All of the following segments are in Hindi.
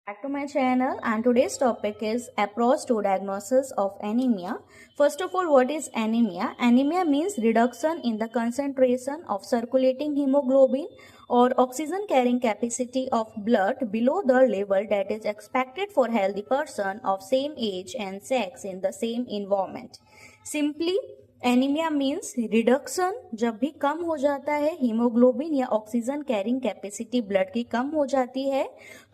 Back to my channel, and today's topic is approach to diagnosis of anemia. First of all, what is anemia? Anemia means reduction in the concentration of circulating hemoglobin or oxygen carrying capacity of blood below the level that is expected for healthy person of same age and sex in the same environment. Simply, anaemia means reduction, जब भी कम हो जाता है हीमोग्लोबिन या ऑक्सीजन कैरिंग कैपेसिटी ब्लड की कम हो जाती है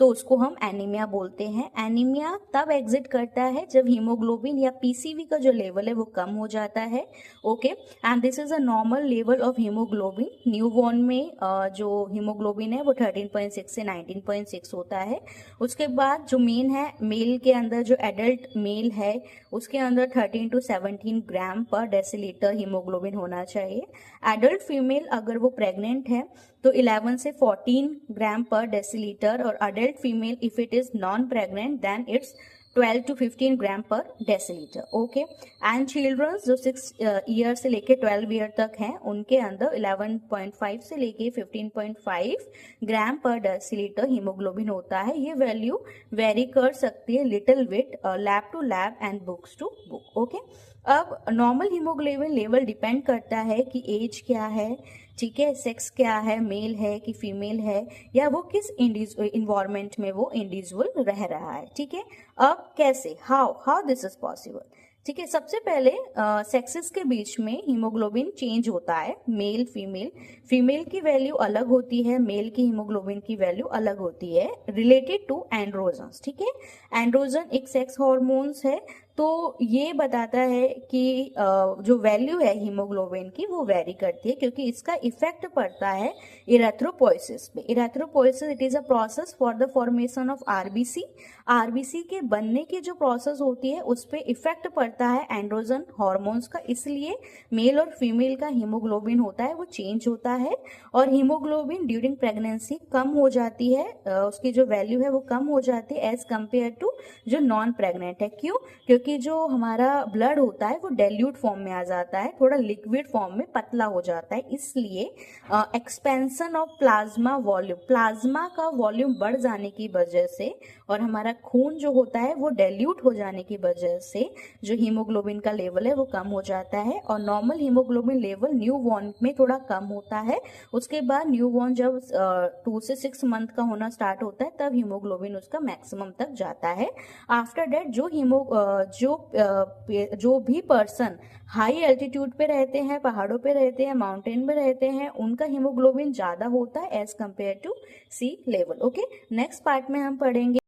तो उसको हम एनीमिया बोलते हैं। एनीमिया तब एग्जिट करता है जब हीमोग्लोबिन या पीसीवी का जो लेवल है वो कम हो जाता है। Okay, and this is a normal level of haemoglobin. Newborn में जो हीमोग्लोबिन है वो 13.6 से 19.6 होता है। उसके बाद जो मेन है, मेल के अंदर जो एडल्ट मेल है उसके अंदर 13 to 17 gram per decilitre haemoglobin होना चाहिए। एडल्ट फीमेल अगर वो प्रेग्नेंट है तो 11 से 14 ग्राम पर डेसीलीटर, और adult female if it is non pregnant then it's 12 to 15 gram per decilitre. Okay, and children's जो 6 ईयर से लेके 12 ईयर तक हैं उनके अंदर 11.5 से लेके 15.5 ग्राम पर डेसीलीटर हीमोग्लोबिन होता है। ये वैल्यू वेरी कर सकती है little bit, lab to lab and books to book. Okay, अब नॉर्मल हीमोग्लोबिन लेवल डिपेंड करता है कि एज क्या है, ठीक है, सेक्स क्या है, मेल है कि फीमेल है, या वो किस इन्वायरमेंट में वो इंडिविजुअल रह रहा है। ठीक है, अब कैसे, हाउ दिस इज पॉसिबल। ठीक है, सबसे पहले सेक्सेस के बीच में हीमोग्लोबिन चेंज होता है, मेल फीमेल। फीमेल की वैल्यू अलग होती है, मेल की हीमोग्लोबिन की वैल्यू अलग होती है, रिलेटेड टू एंड्रोजन्स। ठीक है, एंड्रोजन एक सेक्स हॉर्मोन्स है, तो ये बताता है कि जो वैल्यू है हीमोग्लोबिन की वो वेरी करती है क्योंकि इसका इफेक्ट पड़ता है इरेथ्रोपोइसिस पे। Erythropoiesis it is a process for the formation of RBC. RBC के बनने की जो प्रोसेस होती है उस पर इफेक्ट पड़ता है एंड्रोजन हॉर्मोन्स का, इसलिए मेल और फीमेल का हीमोग्लोबिन होता है वो चेंज होता है। और हीमोग्लोबिन ड्यूरिंग प्रेगनेंसी कम हो जाती है, उसकी जो वैल्यू है वो कम हो जाती है एज कंपेयर टू जो नॉन प्रेग्नेंट है। क्यों? क्योंकि जो हमारा ब्लड होता है वो डाइल्यूट फॉर्म में आ जाता है, थोड़ा लिक्विड फॉर्म में पतला हो जाता है, इसलिए expansion of plasma volume, plasma का वॉल्यूम बढ़ जाने की वजह से और हमारा खून जो होता है वो डाइल्यूट हो जाने की वजह से जो हीमोग्लोबिन का लेवल है वो कम हो जाता है। और नॉर्मल हीमोग्लोबिन लेवल न्यूबॉर्न में थोड़ा कम होता है, उसके बाद न्यूबॉर्न जब 2 से 6 मंथ का होना स्टार्ट होता है तब हीमोग्लोबिन उसका मैक्सिमम तक जाता है। आफ्टर दैट जो भी पर्सन हाई एल्टीट्यूड पे रहते हैं, पहाड़ों पे रहते हैं, माउंटेन पे रहते हैं, उनका हीमोग्लोबिन ज्यादा होता है as compare to sea level. Okay, next part में हम पढ़ेंगे